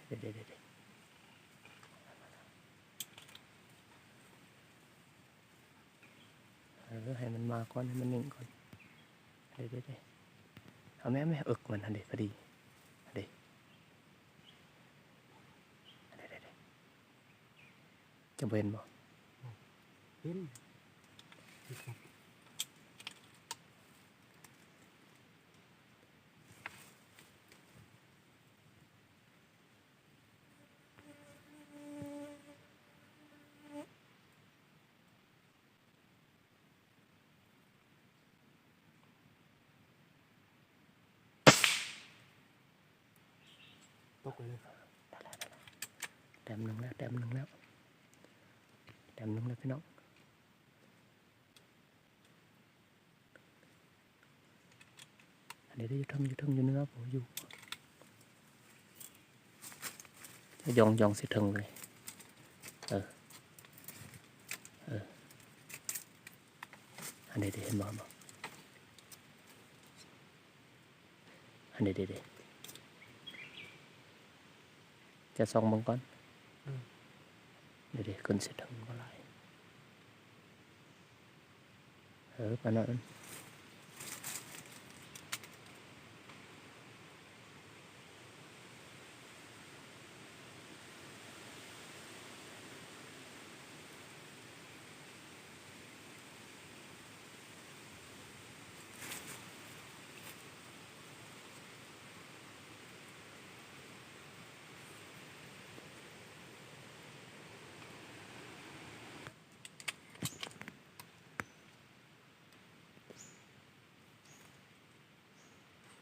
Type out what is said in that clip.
เดี๋ยวให้มันมาก่อนให้มันนิ่งก่อนเดี๋ยวเอาแม่อึกมันเดี๋ยวพอดีเดี๋ยวจะเป็นบ่เป็นตกเลยแต้มหนึ่งแล้วพี่น้องเดี๋ยวอยู่ทั้งอยู่เนื้อผมอยู่ยองสิถึงเลยอันนี้เห็นบ่อันนี้จะส่องบังก่อนเดี๋ยวขึ้นสิถึงเมื่อไรปานนั้น